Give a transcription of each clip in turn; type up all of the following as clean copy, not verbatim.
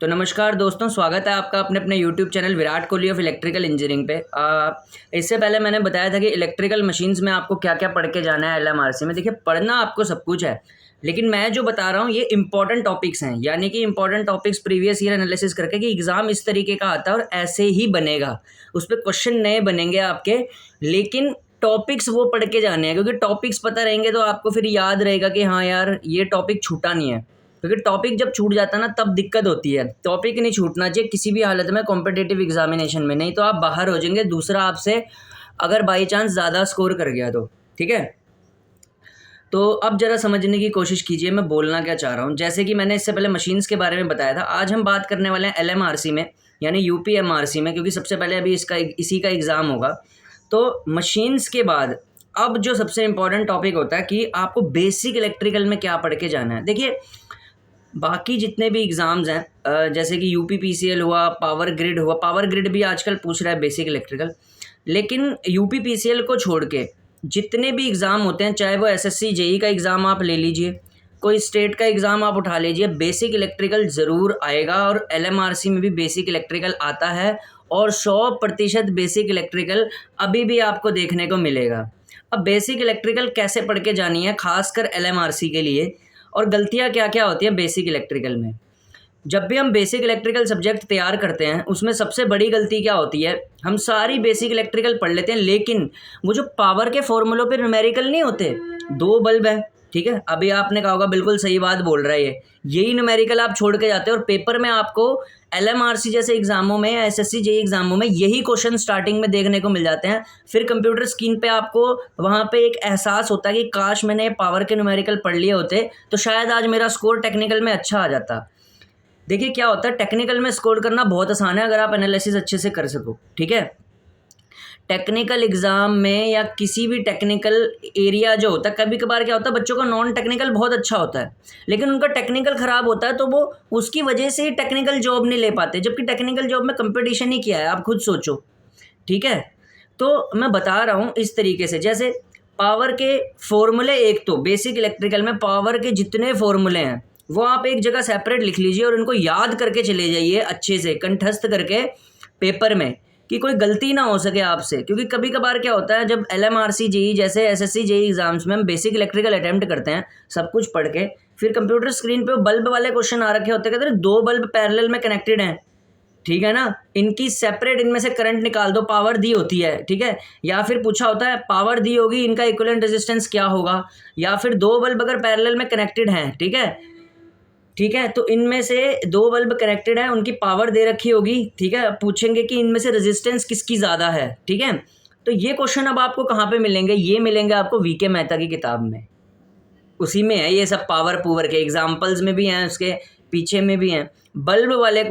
तो नमस्कार दोस्तों, स्वागत है आपका अपने अपने YouTube channel Virat Kohli of electrical engineering पे। इससे पहले मैंने बताया था कि इलेक्ट्रिकल मशीन्स में आपको क्या क्या पढ़ के जाना है एलएमआरसी में। देखिए, पढ़ना आपको सब कुछ है, लेकिन मैं जो बता रहा हूँ ये इंपॉर्टेंट टॉपिक्स हैं, यानी कि important topics previous year analysis करके कि एग्जाम इस तरीके का आता है और ऐसे ही बनेगा। उस पर क्वेश्चन नए बनेंगे आपके, लेकिन टॉपिक्स वो पढ़ के जाने हैं, क्योंकि टॉपिक्स पता रहेंगे तो आपको फिर याद रहेगा कि हाँ यार ये टॉपिक छूटा नहीं है। क्योंकि टॉपिक जब छूट जाता है ना तब दिक्कत होती है। टॉपिक नहीं छूटना चाहिए किसी भी हालत में कॉम्पिटिटिव एग्जामिनेशन में, नहीं तो आप बाहर हो जाएंगे। दूसरा आपसे अगर बाई चांस ज़्यादा स्कोर कर गया तो ठीक है। तो अब ज़रा समझने की कोशिश कीजिए मैं बोलना क्या चाह रहा हूँ। जैसे कि मैंने इससे पहले मशीन्स के बारे में बताया था, आज हम बात करने वाले हैं एलएमआरसी में, यानी यूपीएमआरसी में, क्योंकि सबसे पहले अभी इसी का एग्ज़ाम होगा। तो मशीन्स के बाद अब जो सबसे इम्पोर्टेंट टॉपिक होता है कि आपको बेसिक इलेक्ट्रिकल में क्या पढ़ के जाना है। देखिए, बाकी जितने भी एग्ज़ाम्स हैं, जैसे कि यूपीपीसीएल हुआ, पावर ग्रिड हुआ, पावर ग्रिड भी आजकल पूछ रहा है बेसिक इलेक्ट्रिकल, लेकिन यूपीपीसीएल को छोड़ के जितने भी एग्ज़ाम होते हैं, चाहे वो एसएससी जेई का एग्ज़ाम आप ले लीजिए, कोई स्टेट का एग्ज़ाम आप उठा लीजिए, बेसिक इलेक्ट्रिकल ज़रूर आएगा। और एलएमआरसी में भी बेसिक इलेक्ट्रिकल आता है और 100% बेसिक इलेक्ट्रिकल अभी भी आपको देखने को मिलेगा। अब बेसिक इलेक्ट्रिकल कैसे पढ़ के जानी है, खासकर एलएमआरसी के लिए, और गलतियाँ क्या क्या होती हैं बेसिक इलेक्ट्रिकल में। जब भी हम बेसिक इलेक्ट्रिकल सब्जेक्ट तैयार करते हैं उसमें सबसे बड़ी गलती क्या होती है, हम सारी बेसिक इलेक्ट्रिकल पढ़ लेते हैं, लेकिन वो जो पावर के फॉर्मूलों पे न्यूमेरिकल नहीं होते, 2 बल्ब है, ठीक है, अभी आपने कहा होगा बिल्कुल सही बात बोल रहा है ये, यही न्यूमेरिकल आप छोड़ के जाते हो और पेपर में आपको एलएमआरसी जैसे एग्जामों में या एसएससी जेई एग्जामों में यही क्वेश्चन स्टार्टिंग में देखने को मिल जाते हैं। फिर कंप्यूटर स्क्रीन पे आपको वहाँ पे एक एहसास होता है कि काश मैंने पावर के न्यूमेरिकल पढ़ लिए होते तो शायद आज मेरा स्कोर टेक्निकल में अच्छा आ जाता। देखिए क्या होता है, टेक्निकल में स्कोर करना बहुत आसान है अगर आप एनालिसिस अच्छे से कर सको, ठीक है। टेक्निकल एग्जाम में या किसी भी टेक्निकल एरिया जो होता है, कभी कभार क्या होता है बच्चों का नॉन टेक्निकल बहुत अच्छा होता है लेकिन उनका टेक्निकल ख़राब होता है, तो वो उसकी वजह से ही टेक्निकल जॉब नहीं ले पाते, जबकि टेक्निकल जॉब में कंपटीशन ही किया है, आप खुद सोचो, ठीक है। तो मैं बता रहा हूँ इस तरीके से, जैसे पावर के फॉर्मूले, एक तो बेसिक इलेक्ट्रिकल में पावर के जितने फॉर्मूले हैं वो आप एक जगह सेपरेट लिख लीजिए और इनको याद करके चले जाइए अच्छे से कंठस्थ करके पेपर में, कि कोई गलती ना हो सके आपसे। क्योंकि कभी कभार क्या होता है, जब एलएमआरसी जेई जैसे एसएससी जेई एग्जाम्स में हम बेसिक इलेक्ट्रिकल अटेम्प्ट करते हैं सब कुछ पढ़ के, फिर कंप्यूटर स्क्रीन पे बल्ब वाले क्वेश्चन आ रखे होते हैं, कहते हैं 2 बल्ब पैरेलल में कनेक्टेड हैं, ठीक है ना, इनकी सेपरेट, इनमें से करंट निकाल दो, पावर दी होती है, ठीक है। या फिर पूछा होता है पावर दी होगी, इनका इक्विवेलेंट रेजिस्टेंस क्या होगा, या फिर 2 बल्ब अगर पैरेलल में कनेक्टेड हैं, ठीक है, ठीक है, तो इनमें से 2 बल्ब कनेक्टेड है, उनकी पावर दे रखी होगी, ठीक है, पूछेंगे कि इनमें से रेजिस्टेंस किसकी ज़्यादा है, ठीक है। तो ये क्वेश्चन अब आपको कहाँ पे मिलेंगे, ये मिलेंगे आपको वीके मेहता की किताब में, उसी में है ये सब, पावर पूवर के एग्जाम्पल्स में भी हैं, उसके पीछे में भी हैं। बल्ब वाले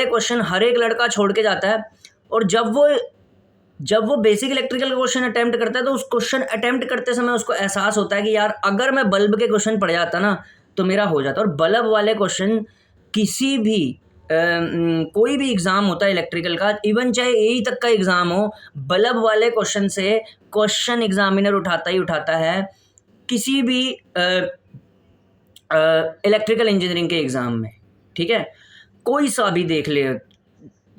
क्वेश्चन हर एक लड़का छोड़ के जाता है, और जब वो बेसिक इलेक्ट्रिकल क्वेश्चन अटेम्प्ट करता है तो उस क्वेश्चन अटेम्प्ट करते समय उसको एहसास होता है कि यार अगर मैं बल्ब के क्वेश्चन पढ़ जाता ना तो मेरा हो जाता। और बल्ब वाले क्वेश्चन किसी भी कोई भी एग्ज़ाम होता है इलेक्ट्रिकल का, इवन चाहे एई तक का एग्ज़ाम हो, बल्ब वाले क्वेश्चन से क्वेश्चन एग्जामिनर उठाता ही उठाता है किसी भी इलेक्ट्रिकल इंजीनियरिंग के एग्ज़ाम में, ठीक है। कोई सा भी देख ले,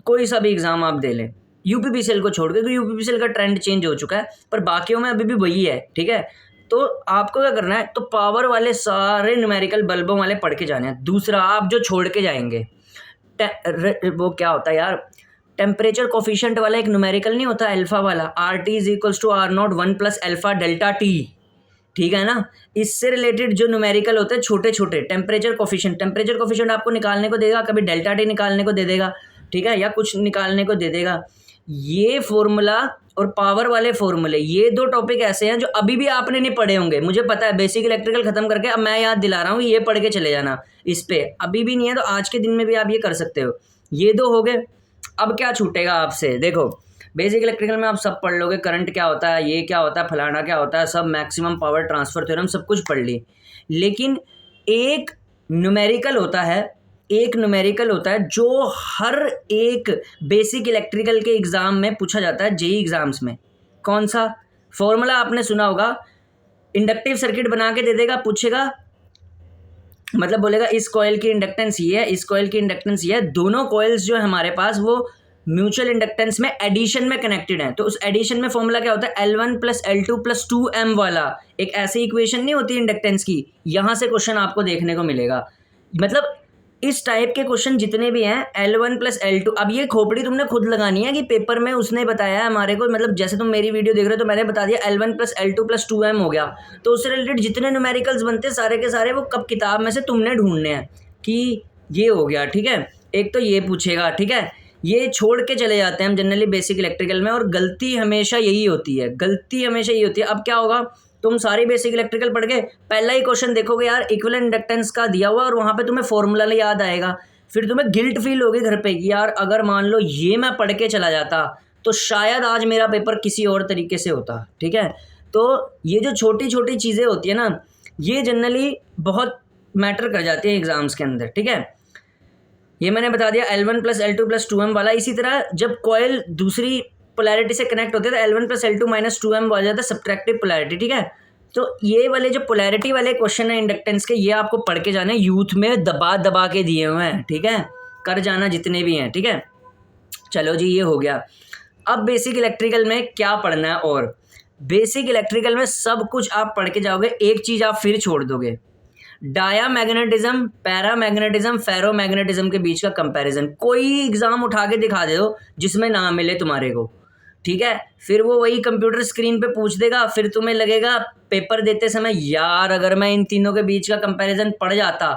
कोई सा भी एग्ज़ाम आप दे लें, यूपीपीसीएल को छोड़ के, क्योंकि यूपीपीसीएल का ट्रेंड चेंज हो चुका है, पर बाकियों में अभी भी वही है, ठीक है। तो आपको क्या करना है, तो पावर वाले सारे न्यूमेरिकल बल्बों वाले पढ़ के जाने हैं। दूसरा, आप जो छोड़ के जाएंगे, वो क्या होता है यार, टेम्परेचर कोफिशिएंट वाला एक न्यूमेरिकल नहीं होता अल्फा वाला, RT = R0 1 + alpha delta T, ठीक है ना। इससे रिलेटेड जो न्यूमेरिकल होते हैं छोटे छोटे, टेम्परेचर कोफिशिएंट आपको निकालने को देगा, कभी डेल्टा T निकालने को दे देगा, ठीक है, या कुछ निकालने को दे देगा। ये फॉर्मूला और पावर वाले फॉर्मूले, ये 2 टॉपिक ऐसे हैं जो अभी भी आपने नहीं पढ़े होंगे, मुझे पता है। बेसिक इलेक्ट्रिकल खत्म करके अब मैं याद दिला रहा हूँ, ये पढ़ के चले जाना, इस पे अभी भी नहीं है तो आज के दिन में भी आप ये कर सकते हो। ये 2 हो गए। अब क्या छूटेगा आपसे, देखो बेसिक इलेक्ट्रिकल में आप सब पढ़ लोगे, करंट क्या होता है, ये क्या होता है, फलाना क्या होता है, सब मैक्सिमम पावर ट्रांसफर थ्योरम सब कुछ पढ़ ली, लेकिन एक न्यूमेरिकल होता है जो हर एक बेसिक इलेक्ट्रिकल के एग्ज़ाम में पूछा जाता है, जेई एग्ज़ाम्स में। कौन सा फॉर्मूला आपने सुना होगा, इंडक्टिव सर्किट बना के दे देगा, पूछेगा मतलब बोलेगा इस कॉइल की इंडक्टेंस ये है, इस कॉइल की इंडक्टेंस ये है, दोनों कॉइल्स जो है हमारे पास वो म्यूचुअल इंडक्टेंस में एडिशन में कनेक्टेड हैं। तो उस एडिशन में फॉर्मूला क्या होता है, L1 plus L2 plus 2M वाला एक ऐसी इक्वेशन नहीं होती इंडक्टेंस की, यहाँ से क्वेश्चन आपको देखने को मिलेगा। मतलब इस टाइप के क्वेश्चन जितने भी हैं L1 प्लस L2, अब ये खोपड़ी तुमने खुद लगानी है कि पेपर में उसने बताया है हमारे को, मतलब जैसे तुम मेरी वीडियो देख रहे हो तो मैंने बता दिया L1 plus L2 plus 2M हो गया, तो उससे रिलेटेड जितने न्यूमेरिकल्स बनते हैं सारे के सारे वो कब किताब में से तुमने ढूंढने हैं कि ये हो गया, ठीक है। एक तो ये पूछेगा, ठीक है, ये छोड़ के चले जाते हैं हम जनरली बेसिक इलेक्ट्रिकल में, और गलती हमेशा यही होती है, गलती हमेशा यही होती है। अब क्या होगा, तुम सारी बेसिक इलेक्ट्रिकल पढ़ के पहला ही क्वेश्चन देखोगे यार इक्विवेलेंट इंडक्टेंस का दिया हुआ, और वहाँ पे तुम्हें फॉर्मूला याद आएगा, फिर तुम्हें गिल्ट फील होगी घर पे कि यार अगर मान लो ये मैं पढ़ के चला जाता तो शायद आज मेरा पेपर किसी और तरीके से होता, ठीक है। तो ये जो छोटी छोटी चीज़ें होती है ना, ये जनरली बहुत मैटर कर जाती है एग्जाम्स के अंदर, ठीक है। ये मैंने बता दिया L1 plus L2 plus 2M वाला। इसी तरह जब कॉयल दूसरी पोलैरिटी से कनेक्ट होते हैं तो L1 plus L2 minus 2M आ जाता है सब्ट्रैक्टिव पोलैरिटी, ठीक है। तो ये वाले जो पोलैरिटी वाले क्वेश्चन है इंडक्टेंस के, ये आपको पढ़ के जाने, यूथ में दबा दबा के दिए हुए हैं, ठीक है, कर जाना जितने भी हैं, ठीक है। चलो जी, ये हो गया। अब बेसिक इलेक्ट्रिकल में क्या पढ़ना है, और बेसिक इलेक्ट्रिकल में सब कुछ आप पढ़ के जाओगे, एक चीज़ आप फिर छोड़ दोगे, डायामैग्नेटिज्म, पैरामैग्नेटिज्म, फेरोमैग्नेटिज्म के बीच का कंपैरिजन। कोई एग्जाम उठा के दिखा दे दो जिसमें ना मिले तुम्हारे को, ठीक है। फिर वो वही कंप्यूटर स्क्रीन पे पूछ देगा, फिर तुम्हें लगेगा पेपर देते समय यार अगर मैं इन तीनों के बीच का कंपैरिजन पढ़ जाता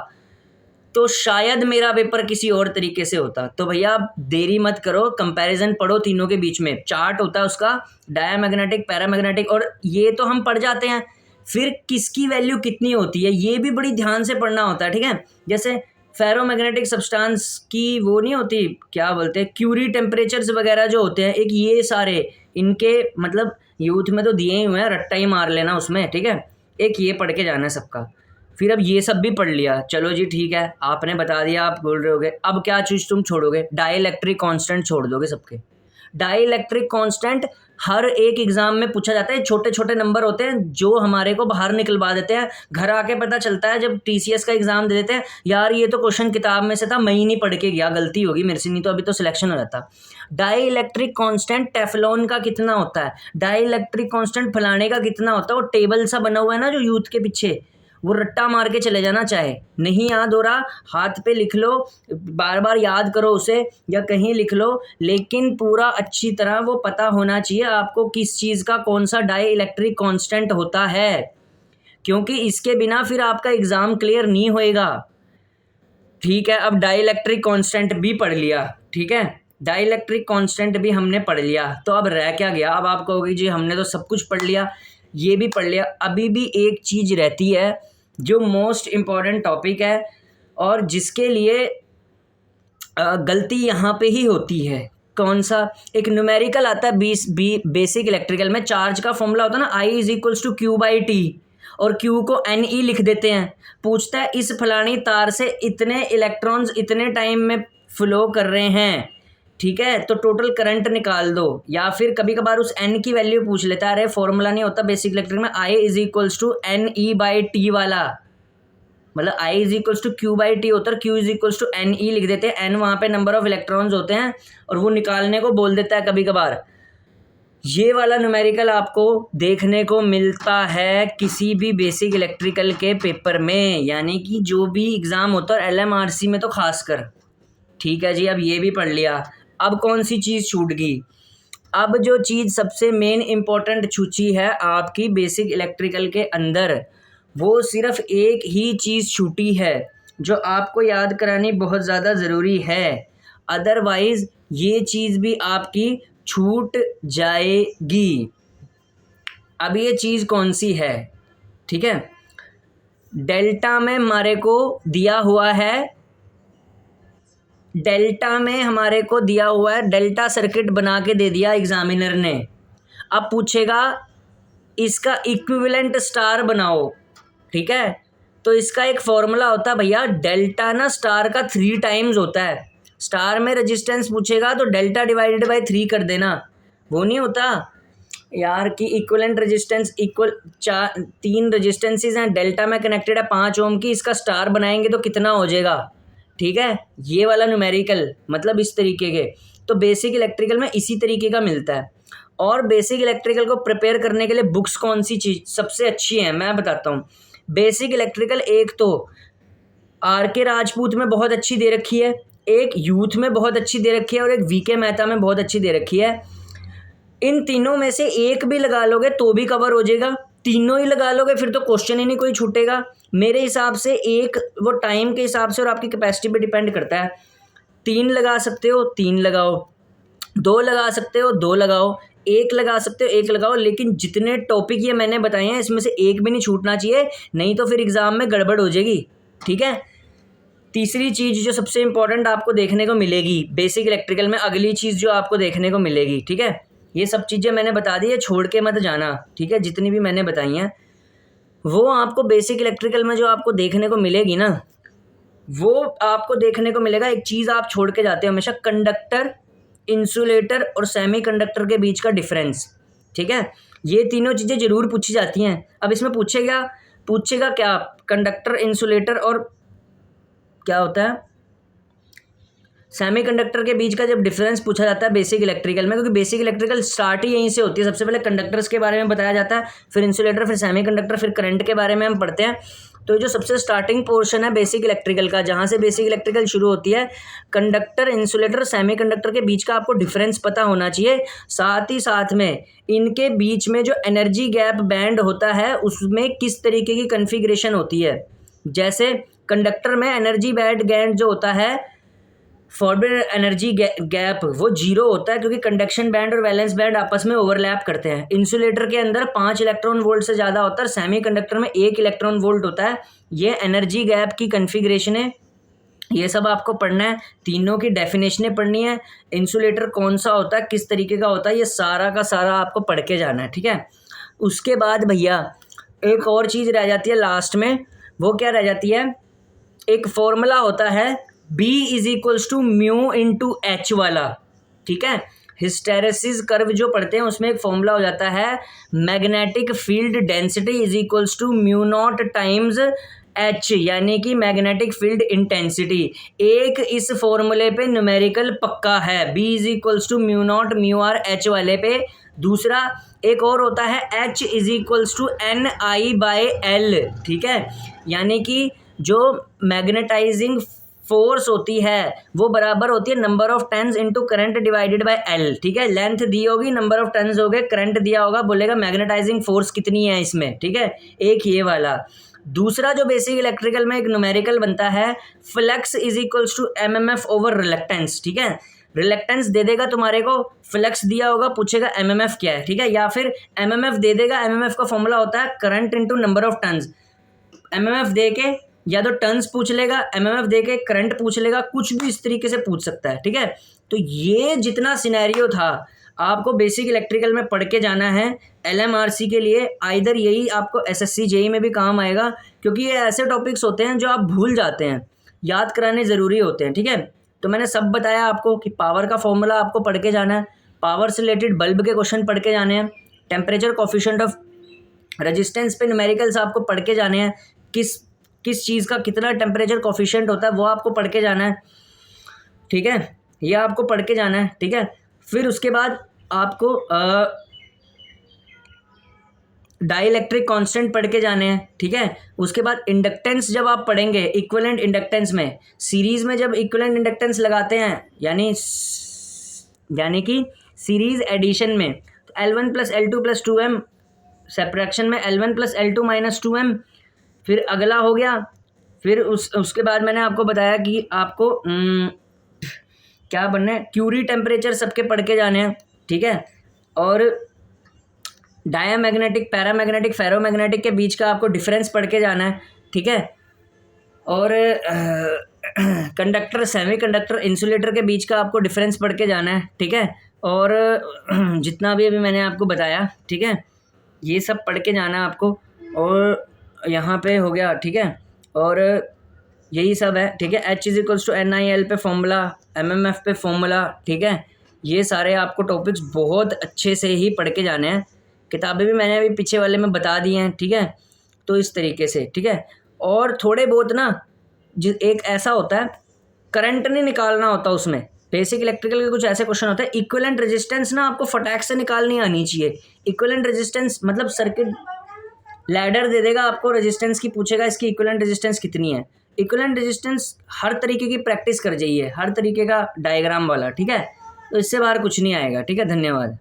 तो शायद मेरा पेपर किसी और तरीके से होता। तो भैया आप देरी मत करो, कंपैरिजन पढ़ो तीनों के बीच में, चार्ट होता है उसका, डायामैग्नेटिक, पैरामैग्नेटिक, और ये तो हम पढ़ जाते हैं, फिर किसकी वैल्यू कितनी होती है ये भी बड़ी ध्यान से पढ़ना होता है, ठीक है। जैसे फेरोमैग्नेटिक सब्सटेंस की वो नहीं होती, क्या बोलते हैं, क्यूरी टेम्परेचर्स वगैरह जो होते हैं, एक ये सारे इनके मतलब यूथ में तो दिए ही हुए हैं, रट्टा ही मार लेना उसमें, ठीक है। एक ये पढ़ के जाना है सबका। फिर अब ये सब भी पढ़ लिया, चलो जी ठीक है, आपने बता दिया, आप बोल रहे होगे अब क्या चीज़ तुम छोड़ोगे, डाइलेक्ट्रिक कांस्टेंट छोड़ दोगे सबके। डाइलेक्ट्रिक कांस्टेंट हर एक एग्जाम में पूछा जाता है, छोटे छोटे नंबर होते हैं जो हमारे को बाहर निकलवा देते हैं, घर आके पता चलता है जब टीसीएस का एग्जाम दे देते हैं, यार ये तो क्वेश्चन किताब में से था, मैं ही नहीं पढ़ के गया, गलती होगी मेरे से, नहीं तो अभी तो सिलेक्शन हो जाता। डाइलेक्ट्रिक कांस्टेंट टेफ्लॉन का कितना होता है, डाइलेक्ट्रिक कांस्टेंट फलाने का कितना होता है, वो टेबल सा बना हुआ है ना जो यूथ के पीछे, वो रट्टा मार के चले जाना, चाहे नहीं याद हो रहा हाथ पे लिख लो, बार बार याद करो उसे या कहीं लिख लो, लेकिन पूरा अच्छी तरह वो पता होना चाहिए आपको किस चीज़ का कौन सा डाई इलेक्ट्रिक कांस्टेंट होता है, क्योंकि इसके बिना फिर आपका एग्ज़ाम क्लियर नहीं होएगा, ठीक है। अब डाई इलेक्ट्रिक कांस्टेंट भी पढ़ लिया, ठीक है, डाई इलेक्ट्रिक कांस्टेंट भी हमने पढ़ लिया, तो अब रह क्या गया, अब आप कहोगे जी हमने तो सब कुछ पढ़ लिया, ये भी पढ़ लिया, अभी भी एक चीज़ रहती है जो मोस्ट इम्पॉर्टेंट टॉपिक है और जिसके लिए गलती यहाँ पे ही होती है। कौन सा, एक न्यूमेरिकल आता है बेसिक इलेक्ट्रिकल में, चार्ज का फॉर्मूला होता है ना, I is equals to Q by T, और Q को NE लिख देते हैं, पूछता है इस फलानी तार से इतने इलेक्ट्रॉन्स इतने टाइम में फ्लो कर रहे हैं, ठीक है, तो टोटल करंट निकाल दो, या फिर कभी कभार उस N की वैल्यू पूछ लेता है, अरे फॉर्मूला नहीं होता बेसिक इलेक्ट्रिक में I is equals to NE by T वाला, मतलब I is equals to Q by T होता है, Q is equals to NE लिख देते हैं, N वहाँ पे नंबर ऑफ इलेक्ट्रॉन्स होते हैं और वो निकालने को बोल देता है कभी कभार। ये वाला न्यूमेरिकल आपको देखने को मिलता है किसी भी बेसिक इलेक्ट्रिकल के पेपर में, यानी कि जो भी एग्ज़ाम होता है LMRC में तो खासकर, ठीक है जी। अब ये भी पढ़ लिया, अब कौन सी चीज़ छूट गई, अब जो चीज़ सबसे मेन इम्पोर्टेंट छूची है आपकी बेसिक इलेक्ट्रिकल के अंदर, वो सिर्फ एक ही चीज़ छूटी है जो आपको याद करानी बहुत ज़्यादा ज़रूरी है, अदरवाइज़ ये चीज़ भी आपकी छूट जाएगी। अब ये चीज़ कौन सी है, ठीक है, डेल्टा में हमारे को दिया हुआ है, डेल्टा में हमारे को दिया हुआ है, डेल्टा सर्किट बना के दे दिया एग्जामिनर ने। अब पूछेगा इसका इक्विवेलेंट स्टार बनाओ, ठीक है, तो इसका एक फॉर्मूला होता है भैया, डेल्टा ना स्टार का 3 टाइम्स होता है, स्टार में रेजिस्टेंस पूछेगा तो डेल्टा डिवाइडेड बाई 3 कर देना, वो नहीं होता, यार कि इक्वलेंट रेजिस्टेंस इक्वल 3 रेजिस्टेंसेज हैं, डेल्टा में कनेक्टेड है 5 ओम की, इसका स्टार बनाएंगे तो कितना हो जाएगा, ठीक है। ये वाला न्यूमेरिकल मतलब इस तरीके के, तो बेसिक इलेक्ट्रिकल में इसी तरीके का मिलता है। और बेसिक इलेक्ट्रिकल को प्रिपेयर करने के लिए बुक्स कौन सी चीज़ सबसे अच्छी है मैं बताता हूँ। बेसिक इलेक्ट्रिकल एक तो आर के राजपूत में बहुत अच्छी दे रखी है, एक यूथ में बहुत अच्छी दे रखी है, और एक वी के मेहता में बहुत अच्छी दे रखी है। इन तीनों में से एक भी लगा लोगे तो भी कवर हो जाएगा, तीनों ही लगा लोगे फिर तो क्वेश्चन ही नहीं कोई छूटेगा। मेरे हिसाब से एक वो टाइम के हिसाब से और आपकी कैपेसिटी पे डिपेंड करता है। 3 लगा सकते हो 3 लगाओ, 2 लगा सकते हो 2 लगाओ, 1 लगा सकते हो 1 लगाओ, लेकिन जितने टॉपिक ये मैंने बताए हैं इसमें से एक भी नहीं छूटना चाहिए, नहीं तो फिर एग्जाम में गड़बड़ हो जाएगी, ठीक है। तीसरी चीज़ जो सबसे इंपॉर्टेंट आपको देखने को मिलेगी बेसिक इलेक्ट्रिकल में, अगली चीज़ जो आपको देखने को मिलेगी, ठीक है, ये सब चीज़ें मैंने बता दी है, छोड़ के मत जाना, ठीक है, जितनी भी मैंने बताई हैं वो आपको बेसिक इलेक्ट्रिकल में जो आपको देखने को मिलेगी ना, वो आपको देखने को मिलेगा। एक चीज़ आप छोड़ के जाते हो हमेशा, कंडक्टर, इंसुलेटर और सेमीकंडक्टर के बीच का डिफरेंस, ठीक है। ये तीनों चीज़ें ज़रूर पूछी जाती हैं। अब इसमें पूछेगा क्या, कंडक्टर, इंसुलेटर और क्या होता है सेमीकंडक्टर के बीच का जब डिफरेंस पूछा जाता है बेसिक इलेक्ट्रिकल में, क्योंकि बेसिक इलेक्ट्रिकल स्टार्ट ही यहीं से होती है। सबसे पहले कंडक्टर्स के बारे में बताया जाता है, फिर इंसुलेटर, फिर सेमीकंडक्टर, फिर करंट के बारे में हम पढ़ते हैं। तो जो सबसे स्टार्टिंग पोर्शन है बेसिक इलेक्ट्रिकल का, जहाँ से बेसिक इलेक्ट्रिकल शुरू होती है, कंडक्टर, इंसुलेटर, सेमीकंडक्टर के बीच का आपको डिफरेंस पता होना चाहिए। साथ ही साथ में इनके बीच में जो एनर्जी गैप बैंड होता है उसमें किस तरीके की कन्फिग्रेशन होती है। जैसे कंडक्टर में एनर्जी बैंड जो होता है, फॉरवर्ड एनर्जी गैप वो 0 होता है, क्योंकि कंडक्शन बैंड और वैलेंस बैंड आपस में ओवरलैप करते हैं। इंसुलेटर के अंदर 5 इलेक्ट्रॉन वोल्ट से ज़्यादा होता है, सेमीकंडक्टर में 1 इलेक्ट्रॉन वोल्ट होता है। ये एनर्जी गैप की कन्फिग्रेशन है, ये सब आपको पढ़ना है, तीनों की डेफिनेशनें पढ़नी है, इंसुलेटर कौन सा होता है, किस तरीके का होता है, ये सारा का सारा आपको पढ़ के जाना है, ठीक है। उसके बाद भैया एक और चीज़ रह जाती है लास्ट में, वो क्या रह जाती है, एक फॉर्मूला होता है B is equals to mu into H वाला, ठीक है। हिस्टेरेसिस कर्व जो पढ़ते हैं उसमें एक फॉर्मूला हो जाता है, magnetic field density is equals to mu naught times H, यानी कि मैग्नेटिक फील्ड इंटेंसिटी। एक इस फॉर्मूले पे न्यूमेरिकल पक्का है, B is equals to mu naught mu R H वाले पे। दूसरा एक और होता है H is equals to N I by L, ठीक है, यानी कि जो मैग्नेटाइजिंग फोर्स होती है वो बराबर होती है number of turns into current divided by L, ठीक है। लेंथ दी होगी, नंबर ऑफ टर्न्स हो गए, करंट दिया होगा, बोलेगा मैग्नेटाइजिंग फोर्स कितनी है इसमें, ठीक है, एक ये वाला। दूसरा जो बेसिक इलेक्ट्रिकल में एक न्यूमेरिकल बनता है, flux is equals to MMF over reluctance, ठीक है। रिलक्टेंस दे देगा तुम्हारे को, फ्लक्स दिया होगा, पूछेगा एमएमएफ क्या है, ठीक है, या फिर एमएमएफ दे देगा, एमएमएफ का फॉर्मूला होता है current into number of turns. MMF दे के या तो टर्न्स पूछ लेगा, एमएमएफ दे के करंट पूछ लेगा, कुछ भी इस तरीके से पूछ सकता है, ठीक है। तो ये जितना सिनेरियो था आपको बेसिक इलेक्ट्रिकल में पढ़ के जाना है एलएमआरसी के लिए। आइदर यही आपको एसएससी जेई में भी काम आएगा, क्योंकि ये ऐसे टॉपिक्स होते हैं जो आप भूल जाते हैं, याद कराने ज़रूरी होते हैं, ठीक है। तो मैंने सब बताया आपको कि पावर का फॉर्मूला आपको पढ़ के जाना है, पावर से रिलेटेड बल्ब के क्वेश्चन पढ़ के जाने हैं, टेम्परेचर कोफिशिएंट ऑफ रेजिस्टेंस पे न्यूमेरिकल्स आपको पढ़ के जाने हैं, किस चीज़ का कितना टेम्परेचर कोफिशिएंट होता है वो आपको पढ़ के जाना है, ठीक है, ये आपको पढ़ के जाना है, ठीक है। फिर उसके बाद आपको डाइलेक्ट्रिक कांस्टेंट पढ़ के जाने हैं, ठीक है। उसके बाद इंडक्टेंस जब आप पढ़ेंगे इक्विवेलेंट इंडक्टेंस में, सीरीज़ में जब इक्विवेलेंट इंडक्टेंस लगाते हैं यानी कि सीरीज़ एडिशन में, तो L1 plus L2 plus 2M, subtraction में L1 plus L2 minus 2M। फिर अगला हो गया, फिर उसके बाद मैंने आपको बताया कि आपको क्या बनना है, क्यूरी टेम्परेचर सबके पढ़ के जाने हैं, ठीक है। और डायामैग्नेटिक, पैरामैग्नेटिक, फेरोमैग्नेटिक के बीच का आपको डिफरेंस पढ़ के जाना है, ठीक है। और कंडक्टर, सेमीकंडक्टर, इंसुलेटर के बीच का आपको डिफरेंस पढ़ के जाना है, ठीक है। और जितना भी अभी मैंने आपको बताया, ठीक है, ये सब पढ़ के जाना है आपको। और यहाँ पे हो गया, ठीक है, और यही सब है, ठीक है। H is equals to NIL पे फॉर्मूला, MMF पे फॉर्मूला, ठीक है। ये सारे आपको टॉपिक्स बहुत अच्छे से ही पढ़ के जाने हैं, किताबें भी मैंने अभी पीछे वाले में बता दी हैं, ठीक है। तो इस तरीके से, ठीक है। और थोड़े बहुत ना एक ऐसा होता है, करंट नहीं निकालना होता उसमें। बेसिक इलेक्ट्रिकल के कुछ ऐसे क्वेश्चन होते हैं, इक्विवेलेंट रेजिस्टेंस ना आपको फटाक से निकालनी आनी चाहिए। इक्विवेलेंट रेजिस्टेंस मतलब सर्किट लैडर दे देगा आपको, रेजिस्टेंस की पूछेगा इसकी इक्विवेलेंट रेजिस्टेंस कितनी है। इक्विवेलेंट रेजिस्टेंस हर तरीके की प्रैक्टिस कर जाइए, हर तरीके का डायग्राम वाला, ठीक है। तो इससे बाहर कुछ नहीं आएगा, ठीक है। धन्यवाद।